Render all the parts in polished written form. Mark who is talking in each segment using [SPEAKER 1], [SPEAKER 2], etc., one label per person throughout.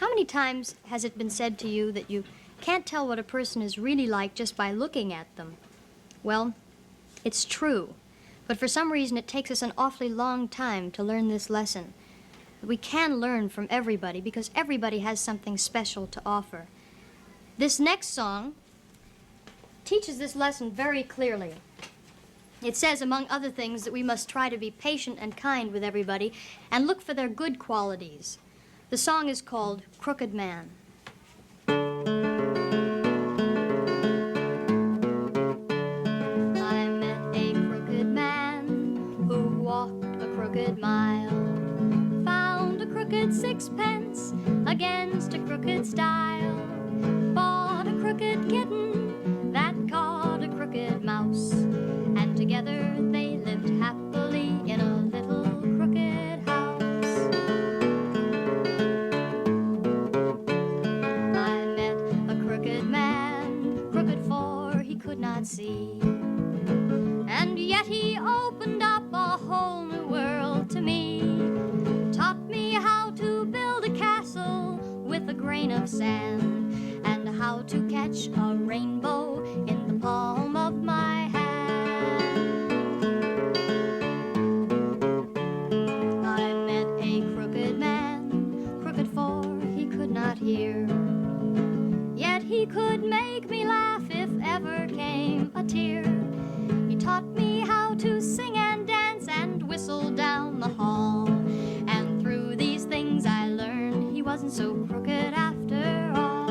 [SPEAKER 1] How many times has it been said to you that you can't tell what a person is really like just by looking at them? Well, it's true. But for some reason, it takes us an awfully long time to learn this lesson. We can learn from everybody because everybody has something special to offer. This next song teaches this lesson very clearly. It says, among other things, that we must try to be patient and kind with everybody and look for their good qualities. The song is called Crooked Man. I met a crooked man who walked a crooked mile, found a crooked sixpence against a crooked stile, bought a crooked kitten that caught a crooked mouse, and together they lived happily in a little crooked house. I met a crooked man, crooked for he could not see, and yet he opened up a whole new world to me. Taught me how to build a castle with a grain of sand, and how to catch a rainbow in the palm of my hand. I met a crooked man, crooked for he could not hear, yet he could make me laugh if ever came a tear. He taught me how to sing and dance and whistle down the hall, and through these things I learned he wasn't so crooked after all.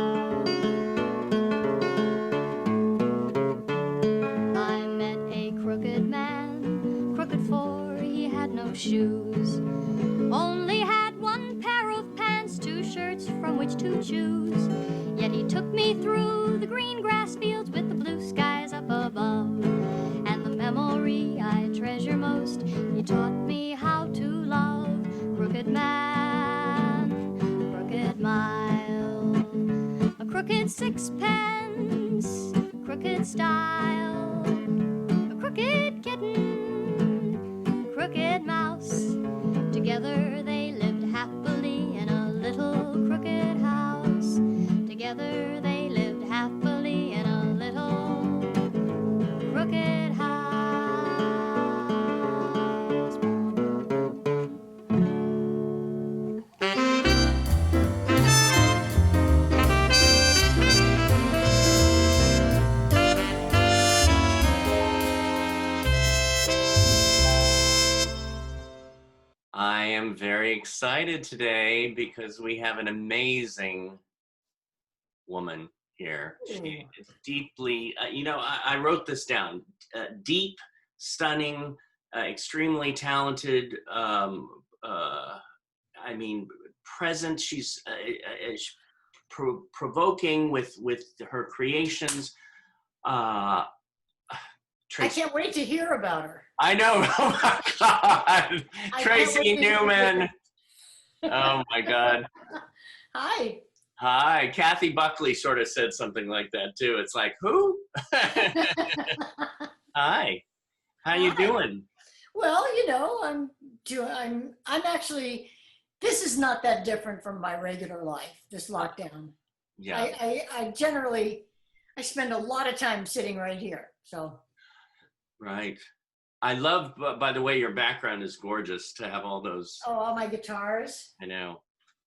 [SPEAKER 1] I met a crooked man, crooked for he had no shoes, only had one pair of pants, two shirts from which to choose. Yet he took me through the green grass fields with the blue skies up above, and the memory I treasure most, he taught me how to love. Crooked man, crooked mile, a crooked sixpence, crooked style, a crooked kitten, crooked mouse. Together they lived happily in a little crooked house. Together they lived happily in a little crooked house.
[SPEAKER 2] I am very excited today because we have an amazing woman here. She is deeply, I wrote this down, deep, stunning, extremely talented, present. She's provoking with her creations.
[SPEAKER 3] Tracy. I can't wait to hear about her.
[SPEAKER 2] I know. Oh my God. Tracy Newman. Oh my God.
[SPEAKER 3] Hi.
[SPEAKER 2] Hi. Kathy Buckley sort of said something like that too. It's like, who? Hi. How you doing?
[SPEAKER 3] Well, I'm actually, this is not that different from my regular life, this lockdown.
[SPEAKER 2] Yeah.
[SPEAKER 3] I generally spend a lot of time sitting right here, so.
[SPEAKER 2] Right. I love, by the way, your background is gorgeous to have all those.
[SPEAKER 3] Oh, all my guitars.
[SPEAKER 2] I know.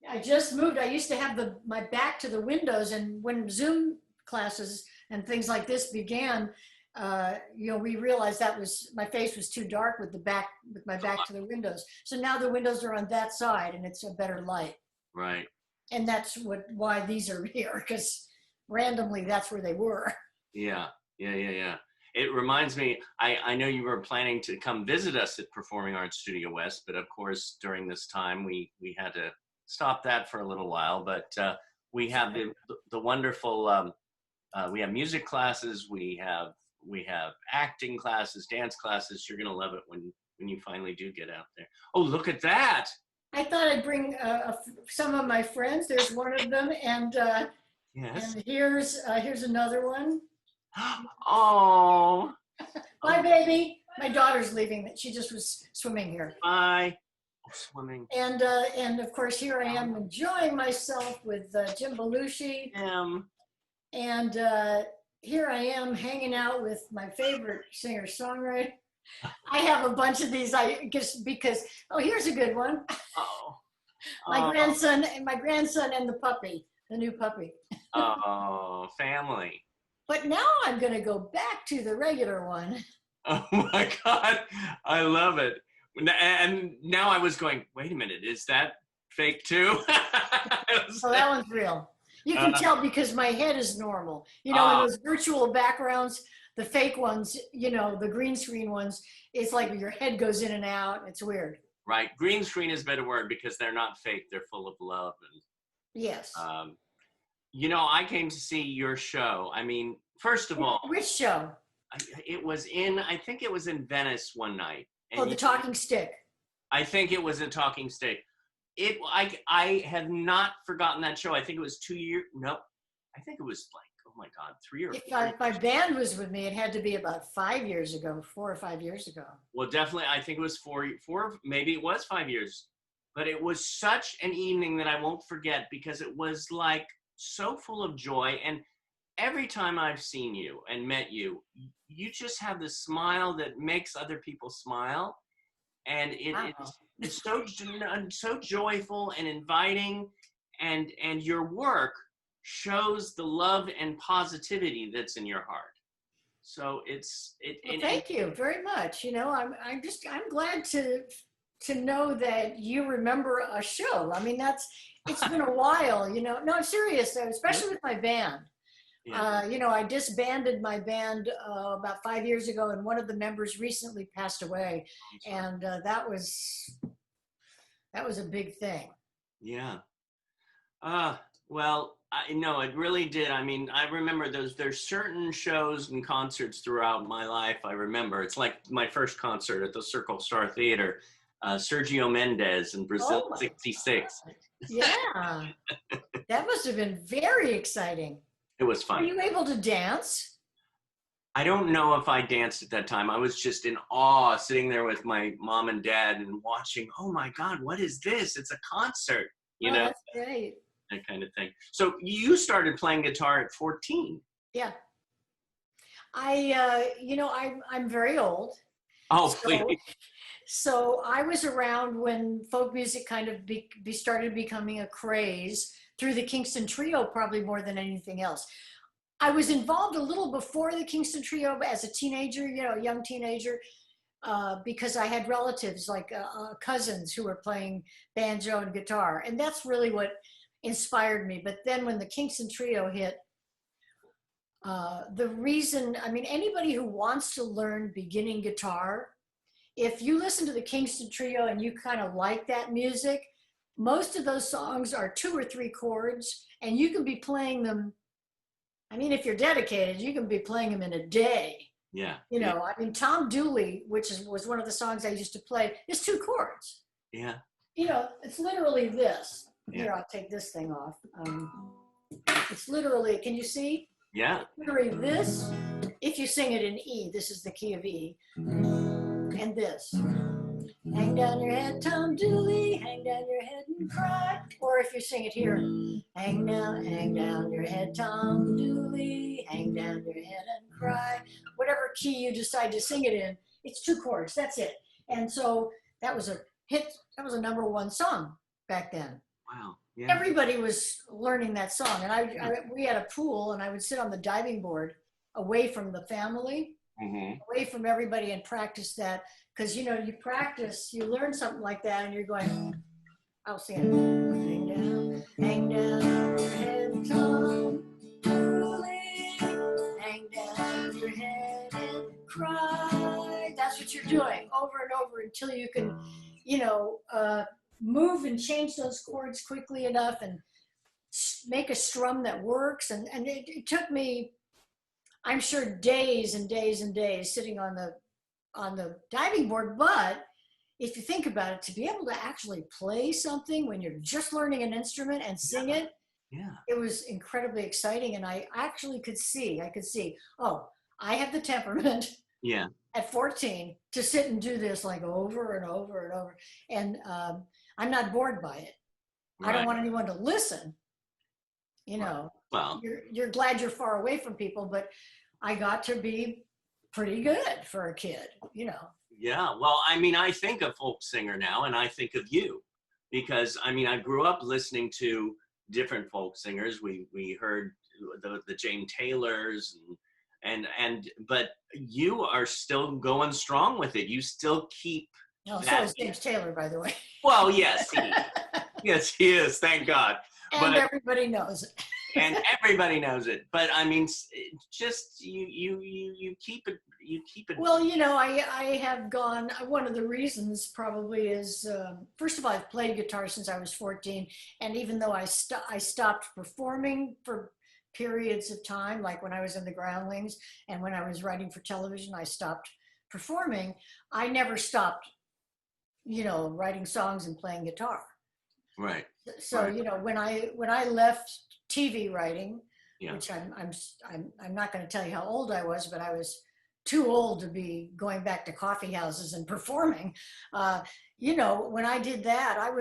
[SPEAKER 3] I just moved. I used to have my back to the windows, and when Zoom classes and things like this began, we realized my face was too dark with my back to the windows. So now the windows are on that side, and it's a better light.
[SPEAKER 2] Right.
[SPEAKER 3] And that's why these are here, because randomly that's where they were.
[SPEAKER 2] Yeah. It reminds me, I know you were planning to come visit us at Performing Arts Studio West, but of course, during this time, we had to stop that for a little while. But we have the wonderful, we have music classes, we have acting classes, dance classes. You're going to love it when you finally do get out there. Oh, look at that.
[SPEAKER 3] I thought I'd bring some of my friends. There's one of them, and
[SPEAKER 2] yes.
[SPEAKER 3] And here's another one.
[SPEAKER 2] Oh.
[SPEAKER 3] Bye, baby. My daughter's leaving. She just was swimming here.
[SPEAKER 2] Bye. Swimming.
[SPEAKER 3] And of course, here I am enjoying myself with Jim Belushi. And here I am hanging out with my favorite singer-songwriter. I have a bunch of these, I guess, because, here's a good one.
[SPEAKER 2] Oh.
[SPEAKER 3] My grandson and the puppy, the new puppy.
[SPEAKER 2] Oh, family.
[SPEAKER 3] But now I'm going to go back to the regular one.
[SPEAKER 2] Oh my God, I love it. And now I was going, wait a minute, is that fake too?
[SPEAKER 3] Oh, that one's real. You can tell because my head is normal. You know, in those virtual backgrounds, the fake ones, you know, the green screen ones, it's like your head goes in and out. It's weird.
[SPEAKER 2] Right. Green screen is a better word because they're not fake. They're full of love. And,
[SPEAKER 3] yes.
[SPEAKER 2] You know, I came to see your show. I mean, first of all.
[SPEAKER 3] Which show?
[SPEAKER 2] I think it was in Venice one night. And
[SPEAKER 3] the Talking Stick.
[SPEAKER 2] I think it was a Talking Stick. I have not forgotten that show. I think it was 2 years. No, I think it was like, oh my God, 3 or 4.
[SPEAKER 3] If my band was with me, it had to be about 5 years ago, 4 or 5 years ago.
[SPEAKER 2] Well, definitely, I think it was 4, maybe it was 5 years. But it was such an evening that I won't forget because it was like so full of joy. And every time I've seen you and met you, you just have this smile that makes other people smile. And it's so joyful and inviting. And your work shows the love and positivity that's in your heart. So
[SPEAKER 3] thank you very much. You know, I'm glad to know that you remember a show. I mean, it's been a while, you know. No, I'm serious, especially with my band. Yeah. You know, I disbanded my band about 5 years ago, and one of the members recently passed away, and that was a big thing.
[SPEAKER 2] Yeah. Well, I know it really did. I mean, I remember there's certain shows and concerts throughout my life. I remember it's like my first concert at the Circle Star Theater, Sergio Mendes in Brazil, '66.
[SPEAKER 3] Yeah, that must have been very exciting.
[SPEAKER 2] It was fun.
[SPEAKER 3] Were you able to dance?
[SPEAKER 2] I don't know if I danced at that time. I was just in awe, sitting there with my mom and dad and watching. Oh my God, what is this? It's a concert. You know,
[SPEAKER 3] that's great.
[SPEAKER 2] That kind of thing. So you started playing guitar at 14.
[SPEAKER 3] Yeah. You know, I'm very old.
[SPEAKER 2] Oh, please.
[SPEAKER 3] So I was around when folk music kind of started becoming a craze through the Kingston Trio, probably more than anything else. I was involved a little before the Kingston Trio as a teenager, you know, a young teenager, because I had relatives like cousins who were playing banjo and guitar. And that's really what inspired me. But then when the Kingston Trio hit, the reason, I mean, anybody who wants to learn beginning guitar, if you listen to the Kingston Trio and you kind of like that music, most of those songs are 2 or 3 chords, and you can be playing them. I mean, if you're dedicated, you can be playing them in a day.
[SPEAKER 2] Yeah.
[SPEAKER 3] You know, I mean, Tom Dooley, which was one of the songs I used to play, is 2 chords.
[SPEAKER 2] Yeah.
[SPEAKER 3] You know, it's literally this.
[SPEAKER 2] Yeah.
[SPEAKER 3] Here, I'll take this thing off. It's literally, can you see?
[SPEAKER 2] Yeah.
[SPEAKER 3] It's literally this. If you sing it in E, this is the key of E. And this. Hang down your head, Tom Dooley, hang down your head and cry. Or if you sing it here, hang down your head, Tom Dooley, hang down your head and cry. Whatever key you decide to sing it in, it's 2 chords, that's it. And so that was a hit, that was a #1 song back then.
[SPEAKER 2] Wow. Yeah.
[SPEAKER 3] Everybody was learning that song. And we had a pool, and I would sit on the diving board away from the family, away from everybody, and practice that. Because, you know, you practice, you learn something like that, and you're going, I'll sing it. Hang down your head, Tom Dooley, hang down your head and cry. That's what you're doing over and over until you can, you know, move and change those chords quickly enough and make a strum that works. And it took me, I'm sure, days and days and days sitting on the diving board. But if you think about it, to be able to actually play something when you're just learning an instrument and sing it, it was incredibly exciting. And I actually could see, oh, I have the temperament.
[SPEAKER 2] Yeah.
[SPEAKER 3] at 14 to sit and do this like over and over and over. And I'm not bored by it. I don't
[SPEAKER 2] Right.
[SPEAKER 3] want anyone to listen. You know,
[SPEAKER 2] Well,
[SPEAKER 3] you're glad you're far away from people, but I got to be pretty good for a kid, you know.
[SPEAKER 2] yeah. Well, I mean, I think of folk singer now, and I think of you, because I mean, I grew up listening to different folk singers. We heard the Jane Taylors but you are still going strong with it. You still keep
[SPEAKER 3] No, so
[SPEAKER 2] that.
[SPEAKER 3] is James Taylor, by the way.
[SPEAKER 2] Well, yes, yes, he is. Thank God.
[SPEAKER 3] And
[SPEAKER 2] But
[SPEAKER 3] everybody knows it.
[SPEAKER 2] and everybody knows it. But I mean, just you keep it. You keep it.
[SPEAKER 3] Well, you know, I have gone, one of the reasons probably is, first of all, I've played guitar since I was 14. And even though I stopped performing for periods of time, like when I was in the Groundlings and when I was writing for television, I stopped performing. I never stopped, you know, writing songs and playing guitar.
[SPEAKER 2] Right.
[SPEAKER 3] So,
[SPEAKER 2] Right.
[SPEAKER 3] you know, when I left TV writing,
[SPEAKER 2] Yeah.
[SPEAKER 3] which I'm not going to tell you how old I was, but I was too old to be going back to coffee houses and performing. You know, when I did that, I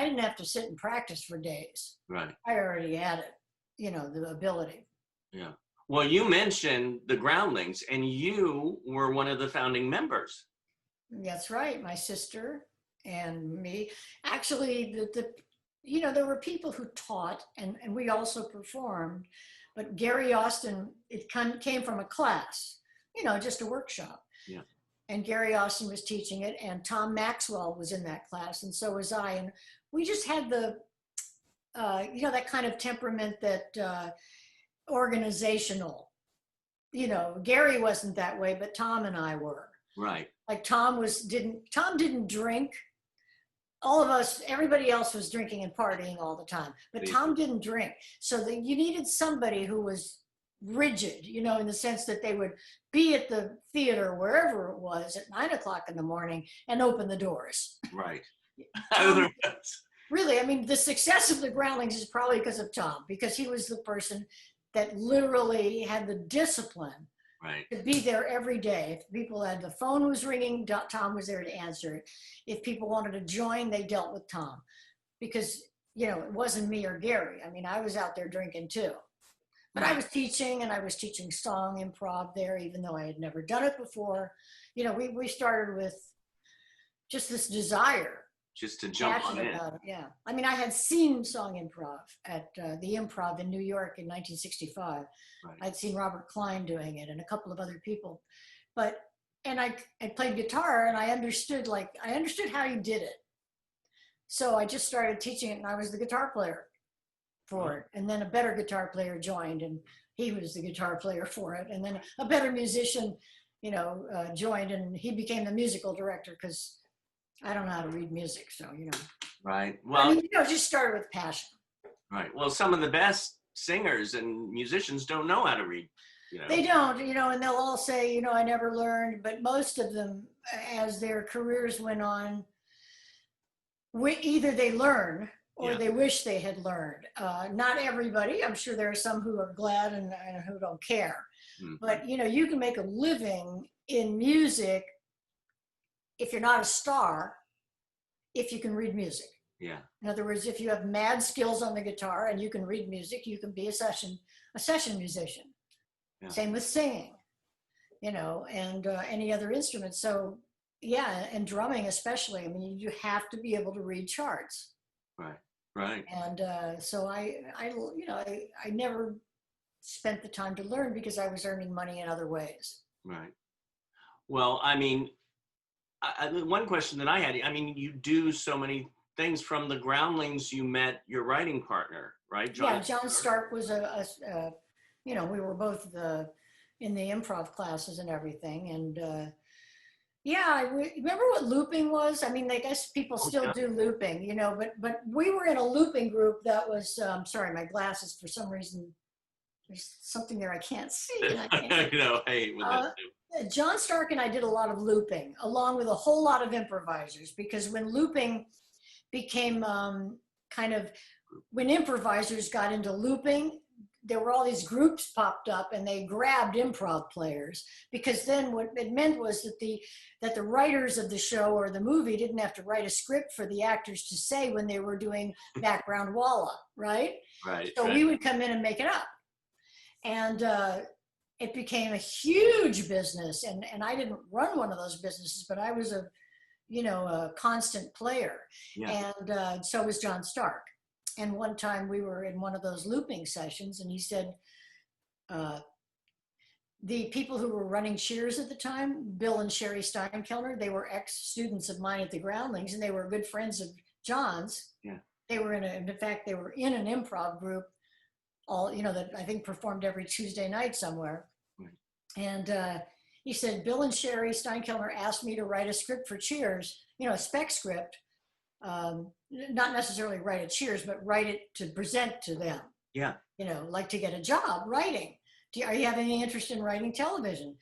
[SPEAKER 3] didn't have to sit and practice for days.
[SPEAKER 2] Right.
[SPEAKER 3] I already had it, you know, the ability.
[SPEAKER 2] Yeah. Well, you mentioned the Groundlings, and you were one of the founding members.
[SPEAKER 3] That's right. My sister and me. Actually, you know, there were people who taught and we also performed, but Gary Austin, it came from a class, you know, just a workshop.
[SPEAKER 2] Yeah.
[SPEAKER 3] And Gary Austin was teaching it, and Tom Maxwell was in that class, and so was I. And we just had the, you know, that kind of temperament, that organizational. You know, Gary wasn't that way, but Tom and I were.
[SPEAKER 2] Right.
[SPEAKER 3] Like Tom didn't drink. All of us, everybody else was drinking and partying all the time, but Tom didn't drink. So that you needed somebody who was rigid, you know, in the sense that they would be at the theater, wherever it was, at 9 o'clock in the morning and open the doors.
[SPEAKER 2] Right.
[SPEAKER 3] Tom, really, I mean, the success of the Groundlings is probably because of Tom, because he was the person that literally had the discipline
[SPEAKER 2] Right.
[SPEAKER 3] to be there every day. If people had, the phone was ringing, Tom was there to answer it. If people wanted to join, they dealt with Tom, because, you know, it wasn't me or Gary. I mean, I was out there drinking too, but I was teaching, and I was teaching song improv there, even though I had never done it before. You know, we started with just this desire.
[SPEAKER 2] Just to jump on in.
[SPEAKER 3] About it, yeah. I mean, I had seen song improv at the Improv in New York in 1965.
[SPEAKER 2] Right.
[SPEAKER 3] I'd seen Robert Klein doing it and a couple of other people. And I played guitar, and I understood how you did it. So I just started teaching it, and I was the guitar player for it. And then a better guitar player joined, and he was the guitar player for it. And then a better musician, you know, joined, and he became the musical director, because I don't know how to read music, so, you know.
[SPEAKER 2] Right. Well,
[SPEAKER 3] I mean, you know, just started with passion.
[SPEAKER 2] Right. Well, some of the best singers and musicians don't know how to read. You know.
[SPEAKER 3] They don't, you know, and they'll all say, you know, I never learned, but most of them, as their careers went on, either they learn or they wish they had learned. Not everybody. I'm sure there are some who are glad and who don't care. Mm-hmm. But, you know, you can make a living in music if you're not a star, if you can read music.
[SPEAKER 2] Yeah.
[SPEAKER 3] In other words, if you have mad skills on the guitar and you can read music, you can be a session musician. Yeah. Same with singing, you know, and any other instrument. So yeah, and drumming especially. I mean, you have to be able to read charts.
[SPEAKER 2] Right. Right.
[SPEAKER 3] And so I never spent the time to learn, because I was earning money in other ways.
[SPEAKER 2] Right. Well, I mean, one question that I had, I mean, you do so many things. From the Groundlings, you met your writing partner, right?
[SPEAKER 3] John Stark was you know, we were both in the improv classes and everything. And remember what looping was? I mean, I guess people still do looping, you know, but we were in a looping group that was, sorry, my glasses, for some reason, there's something there I can't see. And I can't,
[SPEAKER 2] you know, hey, with that too.
[SPEAKER 3] John Stark and I did a lot of looping, along with a whole lot of improvisers, because when looping became when improvisers got into looping, there were all these groups popped up and they grabbed improv players, because then what it meant was that the writers of the show or the movie didn't have to write a script for the actors to say when they were doing background walla, right?
[SPEAKER 2] Right.
[SPEAKER 3] So we would come in and make it up. And it became a huge business. And I didn't run one of those businesses, but I was a constant player.
[SPEAKER 2] Yeah.
[SPEAKER 3] And so was John Stark. And one time we were in one of those looping sessions, and he said, the people who were running Cheers at the time, Bill and Sherry Steinkellner, they were ex-students of mine at the Groundlings, and they were good friends of John's.
[SPEAKER 2] Yeah.
[SPEAKER 3] They were in fact, they were in an improv group, that I think performed every Tuesday night somewhere.
[SPEAKER 2] Right.
[SPEAKER 3] And he said, Bill and Sherry Steinkellner asked me to write a script for Cheers, a spec script, not necessarily write a Cheers, but write it to present to them.
[SPEAKER 2] Yeah.
[SPEAKER 3] Like to get a job writing. Are you having any interest in writing television?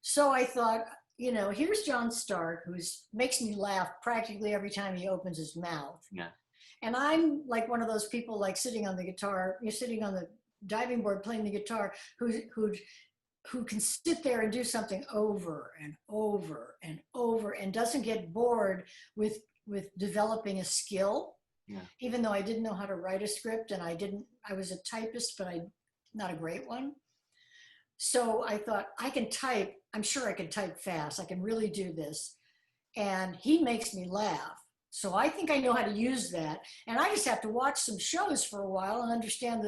[SPEAKER 3] So I thought, here's John Stark, who makes me laugh practically every time he opens his mouth.
[SPEAKER 2] Yeah.
[SPEAKER 3] And I'm like one of those people, like sitting on the guitar, sitting on the diving board playing the guitar, who can sit there and do something over and over and over and doesn't get bored with developing a skill.
[SPEAKER 2] Yeah.
[SPEAKER 3] Even though I didn't know how to write a script, and I was a typist, but not a great one. So I thought, I can type. I'm sure I can type fast. I can really do this. And he makes me laugh. So I think I know how to use that. And I just have to watch some shows for a while and understand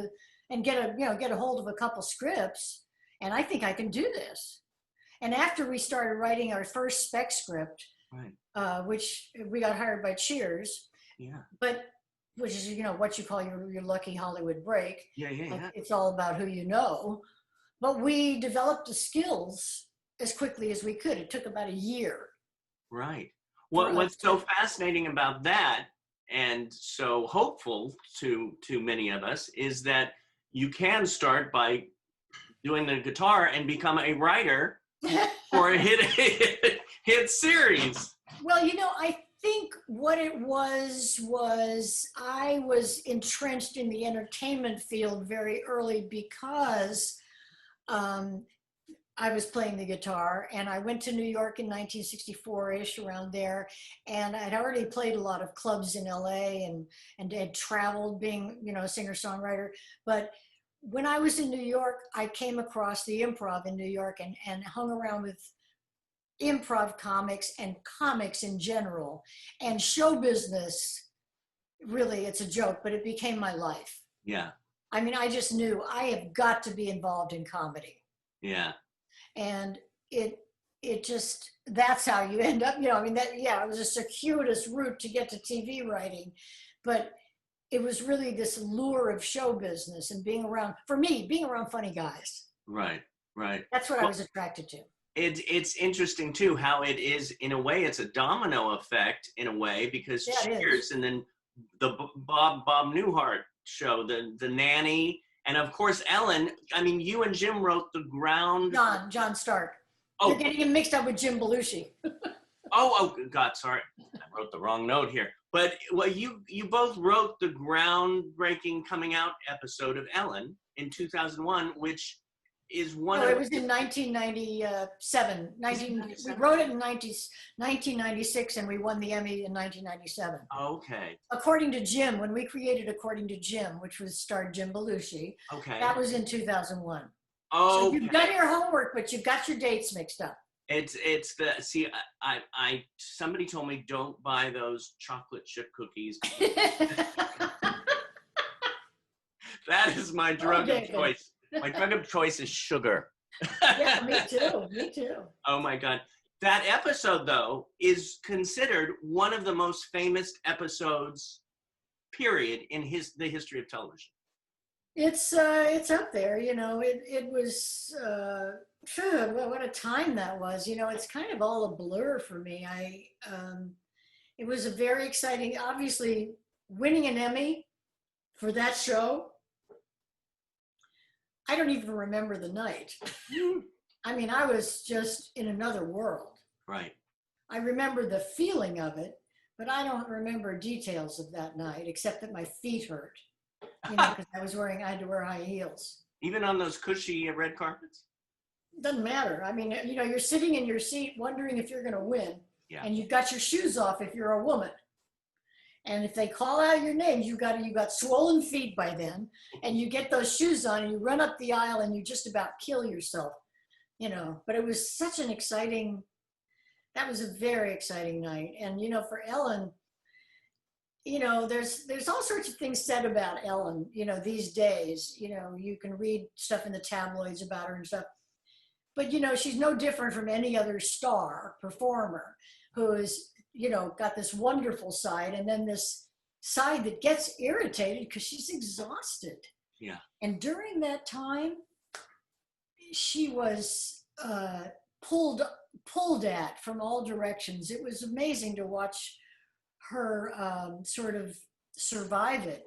[SPEAKER 3] and get a hold of a couple scripts. And I think I can do this. And after we started writing our first spec script,
[SPEAKER 2] right.
[SPEAKER 3] Which we got hired by Cheers.
[SPEAKER 2] Yeah.
[SPEAKER 3] But which is, what you call your lucky Hollywood break.
[SPEAKER 2] Yeah.
[SPEAKER 3] Like, it's all about who you know. But we developed the skills as quickly as we could. It took about a year.
[SPEAKER 2] Right. What's so fascinating about that, and so hopeful to many of us, is that you can start by doing the guitar and become a writer for a hit series.
[SPEAKER 3] Well, I think what it was I was entrenched in the entertainment field very early because I was playing the guitar, and I went to New York in 1964-ish, around there, and I'd already played a lot of clubs in LA and had traveled being, a singer-songwriter. But when I was in New York, I came across the improv in New York and hung around with improv comics and comics in general. And show business, really, it's a joke, but it became my life.
[SPEAKER 2] Yeah.
[SPEAKER 3] I mean, I just knew I have got to be involved in comedy.
[SPEAKER 2] Yeah.
[SPEAKER 3] And it just, that's how you end up, it was a circuitous route to get to TV writing. But it was really this lure of show business and being around funny guys.
[SPEAKER 2] Right.
[SPEAKER 3] That's what I was attracted to.
[SPEAKER 2] It's interesting too how it is, in a way, it's a domino effect in a way, because Cheers, and then the Bob Newhart show, the Nanny, and of course Ellen. I mean, you and Jim wrote the ground.
[SPEAKER 3] John Stark.
[SPEAKER 2] Oh,
[SPEAKER 3] you're getting him mixed up with Jim Belushi.
[SPEAKER 2] oh God, sorry, I wrote the wrong note here. But you both wrote the groundbreaking coming out episode of Ellen in 2001, which is one.
[SPEAKER 3] It was in 1997. We wrote it in 1996, and we won the Emmy in 1997.
[SPEAKER 2] Okay.
[SPEAKER 3] According to Jim, when we created According to Jim, which was starred Jim Belushi,
[SPEAKER 2] okay,
[SPEAKER 3] that was in 2001.
[SPEAKER 2] Oh,
[SPEAKER 3] so you've done your homework, but you've got your dates mixed up.
[SPEAKER 2] It's I somebody told me don't buy those chocolate chip cookies. That is my drug of choice. My drug of choice is sugar.
[SPEAKER 3] Yeah, me too.
[SPEAKER 2] Oh my God. That episode, though, is considered one of the most famous episodes, period, in the history of television.
[SPEAKER 3] It's up there, it was, what a time that was, it's kind of all a blur for me. It was a very exciting, obviously winning an Emmy for that show. I don't even remember the night. I mean, I was just in another world.
[SPEAKER 2] Right.
[SPEAKER 3] I remember the feeling of it, but I don't remember details of that night, except that my feet hurt, because I had to wear high heels.
[SPEAKER 2] Even on those cushy red carpets?
[SPEAKER 3] Doesn't matter. I mean, you're sitting in your seat wondering if you're going to win,
[SPEAKER 2] Yeah.
[SPEAKER 3] and you've got your shoes off if you're a woman. And if they call out your name, you got swollen feet by then, and you get those shoes on and you run up the aisle and you just about kill yourself, But it was such an exciting, that was a very exciting night. And, for Ellen, there's all sorts of things said about Ellen, these days. You can read stuff in the tabloids about her and stuff. But, she's no different from any other star performer who is, got this wonderful side and then this side that gets irritated because she's exhausted.
[SPEAKER 2] Yeah.
[SPEAKER 3] And during that time, she was pulled at from all directions. It was amazing to watch her sort of survive it,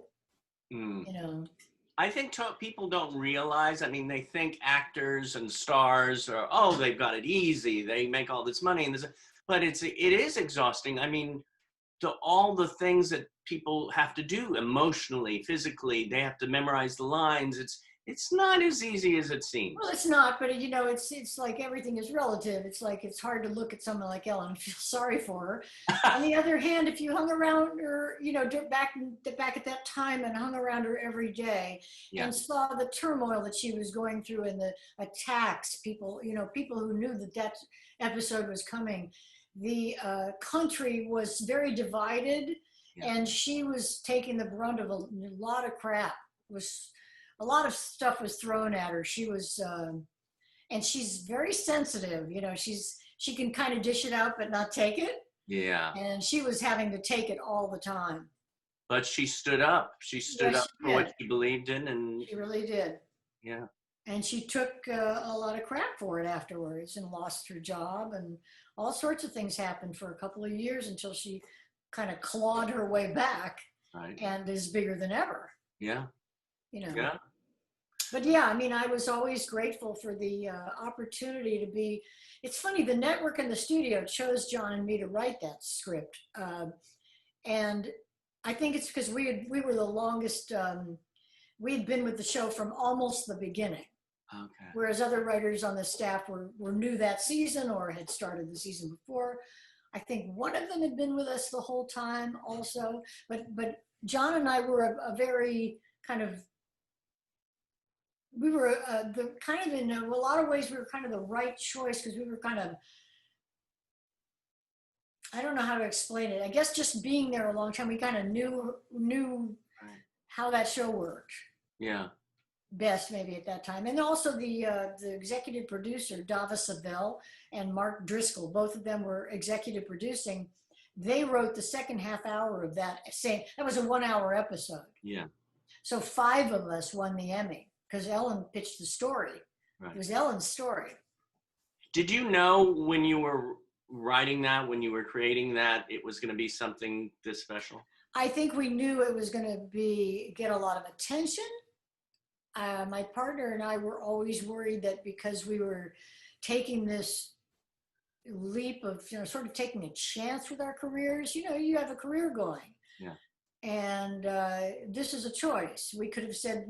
[SPEAKER 2] I think people don't realize, they think actors and stars are, they've got it easy. They make all this money and this, but it is exhausting. All the things that people have to do emotionally, physically, they have to memorize the lines. It's not as easy as it seems.
[SPEAKER 3] Well, it's not, but it's like everything is relative. It's like, it's hard to look at someone like Ellen and feel sorry for her. On the other hand, if you hung around her, back at that time and hung around her every day and saw the turmoil that she was going through and the attacks, people who knew that episode was coming, the country was very divided and she was taking the brunt of a lot of crap. A lot of stuff was thrown at her. She was, and she's very sensitive. She can kind of dish it out, but not take it.
[SPEAKER 2] Yeah.
[SPEAKER 3] And she was having to take it all the time.
[SPEAKER 2] But she stood up. She stood up for what she believed in, and
[SPEAKER 3] she really did.
[SPEAKER 2] Yeah.
[SPEAKER 3] And she took a lot of crap for it afterwards, and lost her job, and all sorts of things happened for a couple of years until she kind of clawed her way back, and is bigger than ever.
[SPEAKER 2] Yeah.
[SPEAKER 3] Yeah. But yeah, I was always grateful for the opportunity to be, it's funny, the network and the studio chose John and me to write that script. And I think it's because we were the longest, we had been with the show from almost the beginning.
[SPEAKER 2] Okay. Whereas
[SPEAKER 3] other writers on the staff were new that season or had started the season before. I think one of them had been with us the whole time also. But John and I were a very kind of, we were in a lot of ways, we were kind of the right choice because we were kind of, I don't know how to explain it. I guess just being there a long time, we kind of knew how that show worked.
[SPEAKER 2] Yeah.
[SPEAKER 3] Best maybe at that time. And also the executive producer, Dava Savell and Mark Driscoll, both of them were executive producing. They wrote the second half hour of that was a 1 hour episode.
[SPEAKER 2] Yeah.
[SPEAKER 3] So 5 of us won the Emmy because Ellen pitched the story. Right. It was Ellen's story.
[SPEAKER 2] Did you know when you were writing that, when you were creating that, it was going to be something this special?
[SPEAKER 3] I think we knew it was going to get a lot of attention. My partner and I were always worried that because we were taking this leap of, sort of taking a chance with our careers, you have a career going.
[SPEAKER 2] Yeah.
[SPEAKER 3] And this is a choice. We could have said,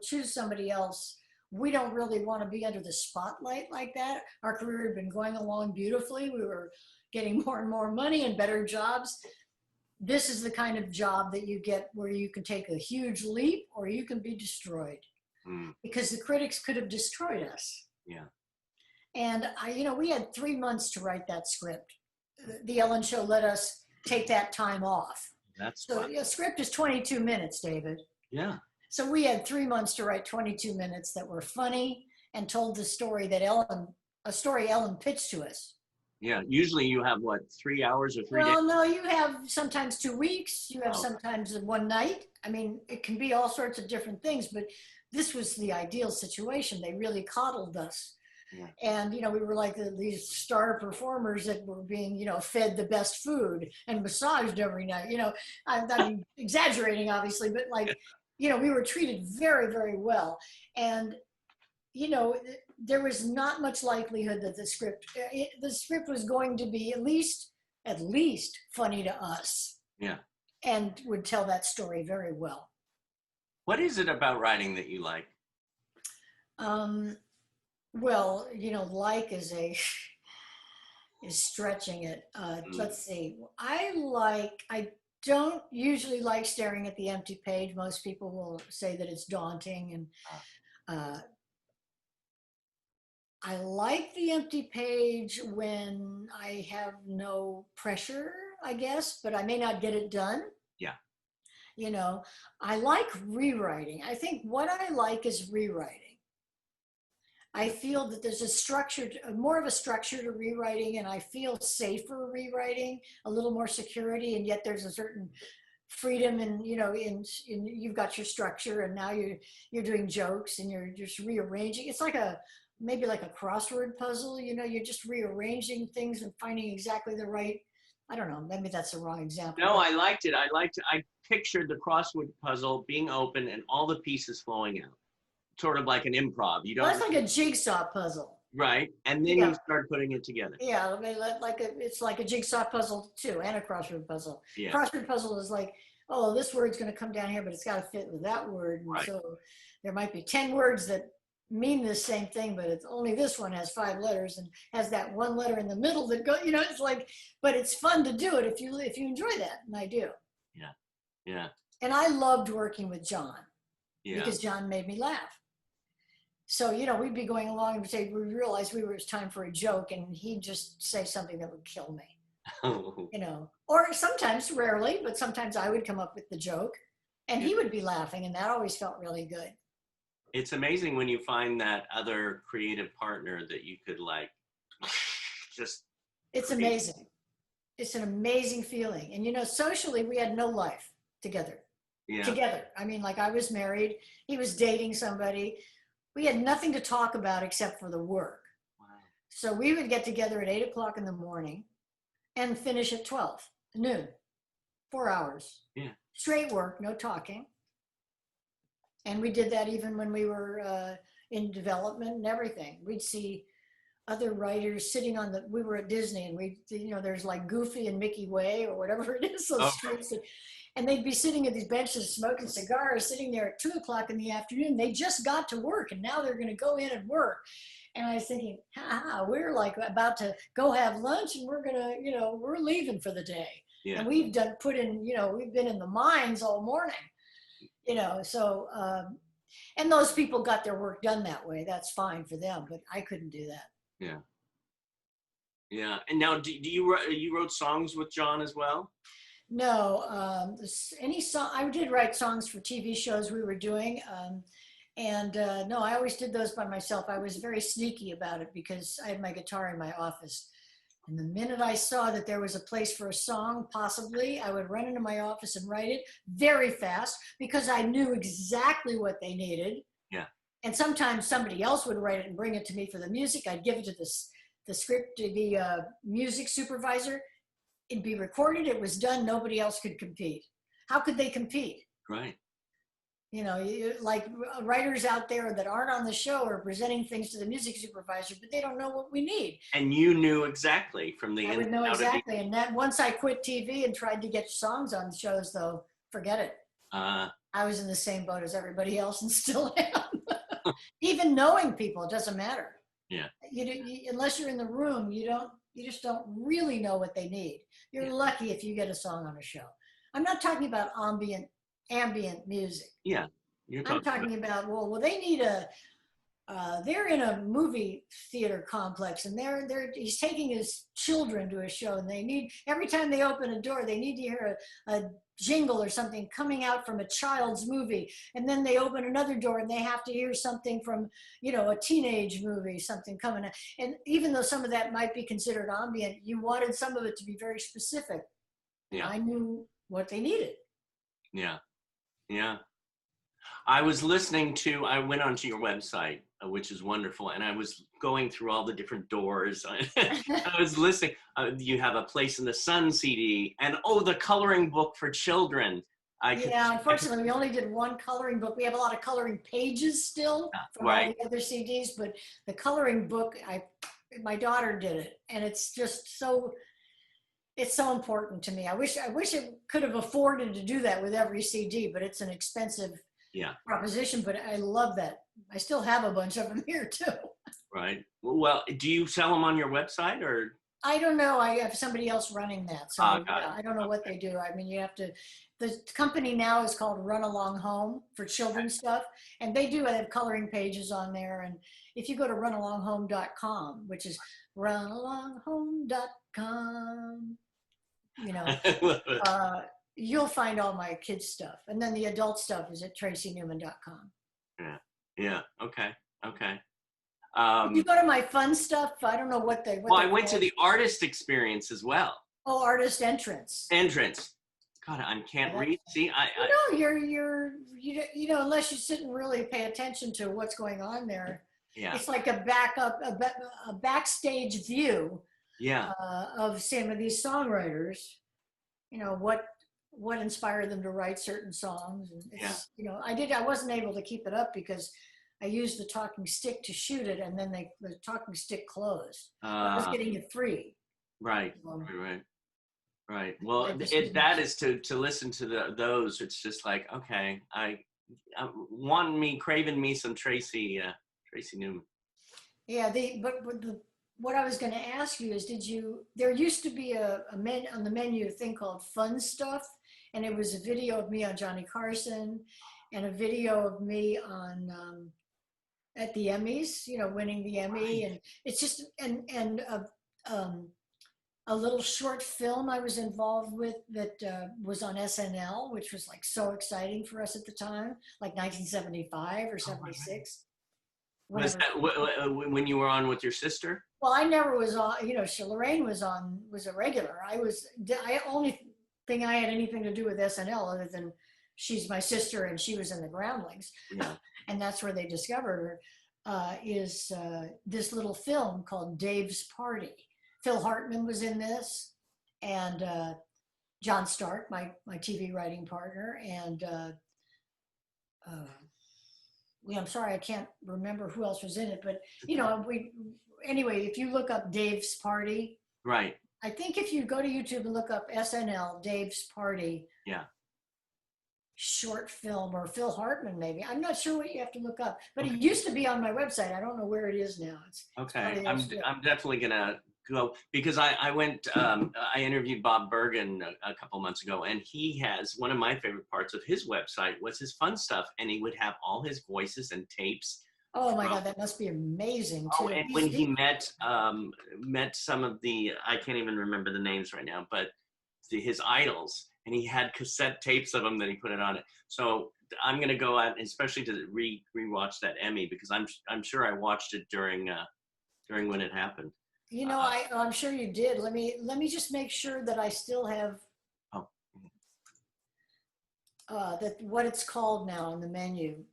[SPEAKER 3] choose somebody else. We don't really want to be under the spotlight like that. Our career had been going along beautifully. We were getting more and more money and better jobs. This is the kind of job that you get where you can take a huge leap or you can be destroyed. Because the critics could have destroyed us.
[SPEAKER 2] Yeah.
[SPEAKER 3] And we had 3 months to write that script. The Ellen Show let us take that time off. So a script is 22 minutes, David.
[SPEAKER 2] Yeah.
[SPEAKER 3] So we had 3 months to write 22 minutes that were funny and told the story that Ellen pitched to us.
[SPEAKER 2] Yeah. Usually you have 3 hours or 3 days?
[SPEAKER 3] Well, no, you have sometimes 2 weeks. You have sometimes one night. It can be all sorts of different things, but this was the ideal situation. They really coddled us. Yeah. And, we were like these star performers that were being, fed the best food and massaged every night. I'm exaggerating, obviously, but we were treated very, very well. And, there was not much likelihood that the script was going to be at least funny to us.
[SPEAKER 2] Yeah.
[SPEAKER 3] And would tell that story very well.
[SPEAKER 2] What is it about writing that you like?
[SPEAKER 3] Um, well, like is stretching it.
[SPEAKER 2] Mm.
[SPEAKER 3] Let's see. I don't usually like staring at the empty page. Most people will say that it's daunting, and
[SPEAKER 2] Ah,
[SPEAKER 3] uh, I like the empty page when I have no pressure, I guess, but I may not get it done.
[SPEAKER 2] yeah.
[SPEAKER 3] You know, I like rewriting. I think what I like is rewriting. I feel that there's a structure, more of a structure to rewriting, and I feel safer rewriting, a little more security, and yet there's a certain freedom, and in you've got your structure, and now you're doing jokes, and you're just rearranging. It's like maybe like a crossword puzzle. You're just rearranging things and finding exactly the right. I don't know. Maybe that's the wrong example.
[SPEAKER 2] No,
[SPEAKER 3] But
[SPEAKER 2] I liked it. I pictured the crossword puzzle being open and all the pieces flowing out, sort of like an improv. You
[SPEAKER 3] well,
[SPEAKER 2] don't,
[SPEAKER 3] that's like a jigsaw puzzle.
[SPEAKER 2] right? And then you
[SPEAKER 3] Yeah.
[SPEAKER 2] start putting it together.
[SPEAKER 3] Yeah, I mean, it's like a jigsaw puzzle too, and a crossword puzzle.
[SPEAKER 2] Yeah.
[SPEAKER 3] Crossword puzzle is like, oh, this word's going to come down here, but it's got to fit with that word, and
[SPEAKER 2] Right.
[SPEAKER 3] so there might be 10 words that mean the same thing, but it's only this one has 5 letters and has that one letter in the middle that go. It's like, but it's fun to do it if you enjoy that, and I do.
[SPEAKER 2] Yeah. Yeah.
[SPEAKER 3] And I loved working with John
[SPEAKER 2] Yeah.
[SPEAKER 3] because John made me laugh. So, we'd be going along and say, we realized it was time for a joke, and he'd just say something that would kill me, or sometimes, rarely, but sometimes I would come up with the joke and he would be laughing, and that always felt really good.
[SPEAKER 2] It's amazing when you find that other creative partner that you could just.
[SPEAKER 3] It's
[SPEAKER 2] create.
[SPEAKER 3] amazing. It's an amazing feeling. And, socially, we had no life together.
[SPEAKER 2] Yeah.
[SPEAKER 3] Together. I mean, like I was married, he was dating somebody. We had nothing to talk about except for the work.
[SPEAKER 2] Wow.
[SPEAKER 3] So we would get together at 8 o'clock in the morning and finish at 12 noon, 4 hours.
[SPEAKER 2] Yeah.
[SPEAKER 3] Straight work, no talking. And we did that even when we were in development and everything. We'd see other writers sitting we were at Disney, and there's like Goofy and Mickey Way or whatever it is, those streets. And they'd be sitting at these benches smoking cigars, sitting there at 2 o'clock in the afternoon. They just got to work, and now they're going to go in and work. And I was thinking, we're like about to go have lunch, and we're going to, we're leaving for the day.
[SPEAKER 2] Yeah.
[SPEAKER 3] And we've we've been in the mines all morning, so, and those people got their work done that way. That's fine for them, but I couldn't do that.
[SPEAKER 2] Yeah. Yeah. And now, you wrote songs with John as well?
[SPEAKER 3] No, any song. I did write songs for TV shows we were doing, and no, I always did those by myself. I was very sneaky about it because I had my guitar in my office, and the minute I saw that there was a place for a song, possibly, I would run into my office and write it very fast because I knew exactly what they needed.
[SPEAKER 2] Yeah.
[SPEAKER 3] And sometimes somebody else would write it and bring it to me for the music. I'd give it to the script to the music supervisor. It'd be recorded, it was done, nobody else could compete. How could they compete?
[SPEAKER 2] Right.
[SPEAKER 3] Like writers out there that aren't on the show are presenting things to the music supervisor, but they don't know what we need.
[SPEAKER 2] And you knew exactly from the
[SPEAKER 3] I would know exactly. And that once I quit TV and tried to get songs on shows, though, forget it. I was in the same boat as everybody else and still am. Even knowing people, it doesn't matter.
[SPEAKER 2] Yeah.
[SPEAKER 3] Unless you're in the room, you just don't really know what they need. You're lucky if you get a song on a show. I'm not talking about ambient music.
[SPEAKER 2] Yeah.
[SPEAKER 3] I'm talking about, well, they need they're in a movie theater complex, and he's taking his children to a show, and they need, every time they open a door, they need to hear a jingle or something coming out from a child's movie. And then they open another door and they have to hear something from, a teenage movie, something coming out. And even though some of that might be considered ambient, you wanted some of it to be very specific.
[SPEAKER 2] Yeah.
[SPEAKER 3] I knew what they needed.
[SPEAKER 2] Yeah. Yeah. I was I went onto your website, which is wonderful, and I was going through all the different doors. I was listening. You have a Place in the Sun CD, and the coloring book for children.
[SPEAKER 3] Unfortunately, we only did one coloring book. We have a lot of coloring pages still from all the other CDs, but the coloring book, my daughter did it, and it's just so. It's so important to me. I wish it could have afforded to do that with every CD, but it's an expensive proposition. But I love that I still have a bunch of them here too.
[SPEAKER 2] Right. Well, do you sell them on your website or?
[SPEAKER 3] I don't know. I have somebody else running that. So
[SPEAKER 2] Got
[SPEAKER 3] yeah,
[SPEAKER 2] it.
[SPEAKER 3] I don't know what they do. I mean, you have to, the company now is called Run Along Home for children's stuff. And they do have coloring pages on there. And if you go to runalonghome.com, which is runalonghome.com, you know, you'll find all my kids stuff. And then the adult stuff is at tracynewman.com.
[SPEAKER 2] Yeah. Yeah. Okay. Okay.
[SPEAKER 3] You go to my fun stuff. I don't know what they.
[SPEAKER 2] Well, I went to the artist experience as well.
[SPEAKER 3] Oh, artist entrance.
[SPEAKER 2] Entrance. God, I can't read. See,
[SPEAKER 3] No, you know, unless you sit and really pay attention to what's going on there.
[SPEAKER 2] Yeah.
[SPEAKER 3] It's like a backstage view.
[SPEAKER 2] Yeah.
[SPEAKER 3] Of some of these songwriters. You know what inspired them to write certain songs. And it's, you know, I wasn't able to keep it up because I used the talking stick to shoot it, and then the talking stick closed. I was getting it free.
[SPEAKER 2] Right. Right. Well, that is to listen to those. It's just like, okay, I craving me some Tracy Newman.
[SPEAKER 3] Yeah. What I was going to ask you is, there used to be a on the menu, a thing called Fun Stuff, and it was a video of me on Johnny Carson and a video of me on, at the Emmys, you know, winning the Emmy.
[SPEAKER 2] Right.
[SPEAKER 3] And it's just, and a little short film I was involved with that was on SNL, which was like so exciting for us at the time, like 1975 or 76.
[SPEAKER 2] Was that when you were on with your sister?
[SPEAKER 3] Well, I never was on, you know, Lorraine was a regular. Only thing I had anything to do with SNL other than she's my sister and she was in the Groundlings.
[SPEAKER 2] Yeah.
[SPEAKER 3] And that's where they discovered her, is this little film called Dave's Party. Phil Hartman was in this, and John Stark, my TV writing partner, and I'm sorry, I can't remember who else was in it, but you know, anyway, if you look up Dave's Party,
[SPEAKER 2] right.
[SPEAKER 3] I think if you go to YouTube and look up SNL Dave's Party,
[SPEAKER 2] yeah,
[SPEAKER 3] short film, or Phil Hartman maybe. I'm not sure what you have to look up, but it used to be on my website. I don't know where it is now.
[SPEAKER 2] Okay, I'm definitely gonna go, because I went, I interviewed Bob Bergen a couple months ago, and he has, one of my favorite parts of his website was his fun stuff, and he would have all his voices and tapes.
[SPEAKER 3] Oh my God, that must be amazing too.
[SPEAKER 2] Oh, and when he met some of the, I can't even remember the names right now, but his idols, and he had cassette tapes of them that he put it on it. So I'm gonna go out, especially to rewatch that Emmy, because I'm sure I watched it during when it happened.
[SPEAKER 3] You know, I'm sure you did. Let me just make sure that I still have that what it's called now on the menu.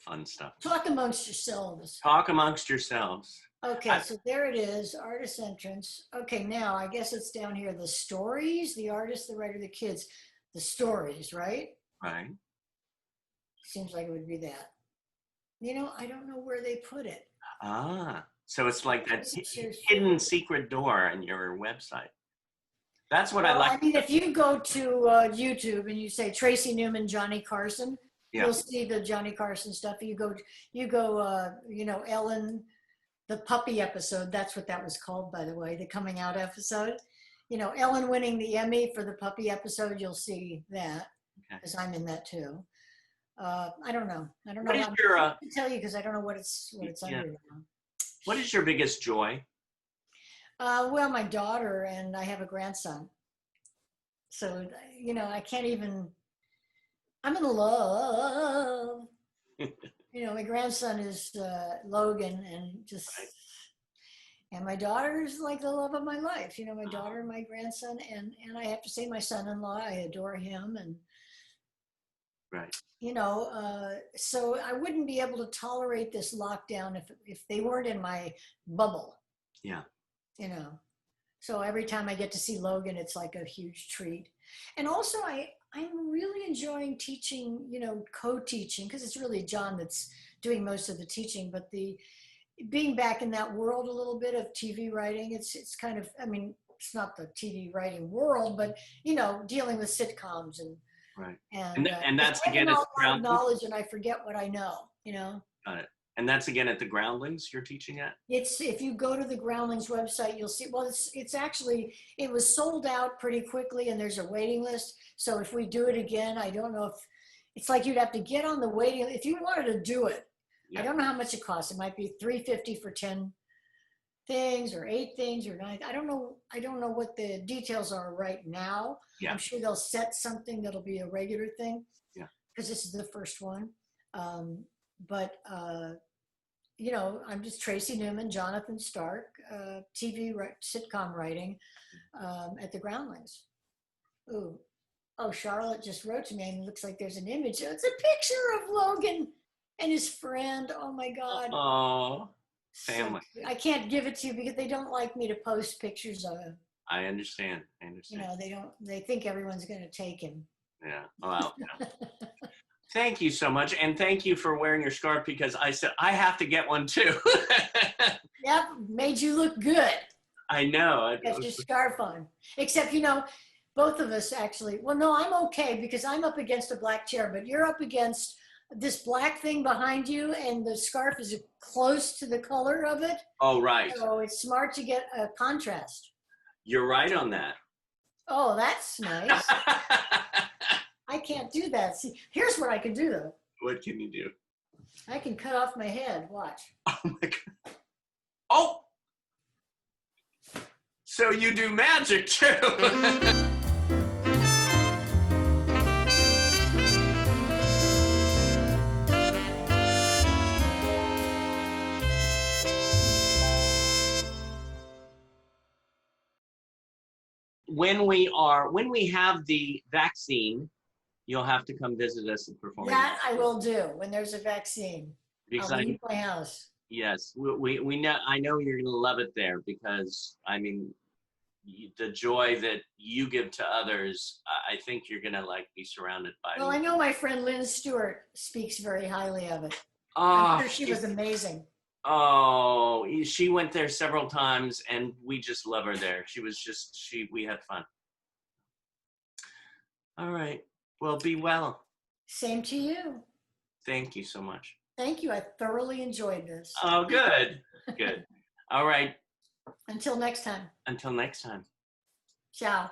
[SPEAKER 2] Fun stuff.
[SPEAKER 3] Talk amongst yourselves.
[SPEAKER 2] Talk amongst yourselves.
[SPEAKER 3] Okay, so there it is, artist entrance. Okay, now I guess it's down here. The stories, the artist, the writer, the kids, the stories, right?
[SPEAKER 2] Right.
[SPEAKER 3] Seems like it would be that. You know, I don't know where they put it.
[SPEAKER 2] So it's like that hidden secret door in your website. That's what I like.
[SPEAKER 3] I mean, if you go to YouTube and you say Tracy Newman, Johnny Carson, you'll see the Johnny Carson stuff. You go, you know, Ellen, the puppy episode. That's what that was called, by the way, the coming out episode. You know, Ellen winning the Emmy for the puppy episode. You'll see that, because I'm in that too. I don't know.
[SPEAKER 2] What is your?
[SPEAKER 3] I can tell you because I don't know what it's under now.
[SPEAKER 2] What is your biggest joy?
[SPEAKER 3] Well, my daughter, and I have a grandson. So, you know, I can't even, I'm in love. You know, my grandson is Logan, and just, and my daughter is like the love of my life. You know, my daughter and my grandson, and I have to say my son-in-law, I adore him. And,
[SPEAKER 2] right.
[SPEAKER 3] You know, so I wouldn't be able to tolerate this lockdown if they weren't in my bubble.
[SPEAKER 2] Yeah.
[SPEAKER 3] You know, so every time I get to see Logan, it's like a huge treat. And also I'm really enjoying teaching, you know, co-teaching, because it's really John that's doing most of the teaching, but being back in that world a little bit of TV writing, it's kind of, I mean, it's not the TV writing world, but, you know, dealing with sitcoms and
[SPEAKER 2] and that's again, it's
[SPEAKER 3] knowledge, and I forget what I know, you know.
[SPEAKER 2] Got it. And that's again at the Groundlings you're teaching at?
[SPEAKER 3] It's, if you go to the Groundlings website, you'll see, well, it's actually, it was sold out pretty quickly and there's a waiting list. So if we do it again, I don't know if, it's like you'd have to get on the waiting, if you wanted to do it.
[SPEAKER 2] Yeah.
[SPEAKER 3] I don't know how much it costs. It might be $350 for 10 things or 8 things or 9. I don't know what the details are right now.
[SPEAKER 2] Yeah.
[SPEAKER 3] I'm sure they'll set something that'll be a regular thing.
[SPEAKER 2] Yeah.
[SPEAKER 3] Because this is the first one. But you know, I'm just Tracy Newman, Jonathan Stark, TV sitcom writing at the Groundlings. Ooh, oh, Charlotte just wrote to me and it looks like there's an image. It's a picture of Logan and his friend. Oh my God.
[SPEAKER 2] Oh, family.
[SPEAKER 3] So, I can't give it to you because they don't like me to post pictures of him.
[SPEAKER 2] I understand.
[SPEAKER 3] You know, they think everyone's going to take him.
[SPEAKER 2] Yeah. Wow. Yeah. Thank you so much. And thank you for wearing your scarf because I said, I have to get one too.
[SPEAKER 3] Yep, made you look good.
[SPEAKER 2] I know.
[SPEAKER 3] Got your scarf on. Except, you know, both of us actually, well, no, I'm okay because I'm up against a black chair, but you're up against this black thing behind you and the scarf is close to the color of it.
[SPEAKER 2] Oh, right.
[SPEAKER 3] So it's smart to get a contrast.
[SPEAKER 2] You're right on that.
[SPEAKER 3] Oh, that's nice. I can't do that. See, here's what I can do though.
[SPEAKER 2] What can you do?
[SPEAKER 3] I can cut off my head. Watch.
[SPEAKER 2] Oh my God. Oh! So you do magic too. When we have the vaccine, you'll have to come visit us and perform.
[SPEAKER 3] That I will do when there's a vaccine.
[SPEAKER 2] Because
[SPEAKER 3] I'll leave my house.
[SPEAKER 2] yes, we know. I know you're gonna love it there because I mean, the joy that you give to others. I think you're gonna like be surrounded by.
[SPEAKER 3] Well, I know my friend Lynn Stewart speaks very highly of it.
[SPEAKER 2] Oh,
[SPEAKER 3] I'm sure she was amazing.
[SPEAKER 2] Oh, she went there several times, and we just love her there. We had fun. All right. Well, be well.
[SPEAKER 3] Same to you.
[SPEAKER 2] Thank you so much.
[SPEAKER 3] Thank you. I thoroughly enjoyed this.
[SPEAKER 2] Oh, good. Good. All right.
[SPEAKER 3] Until next time.
[SPEAKER 2] Until next time.
[SPEAKER 3] Ciao.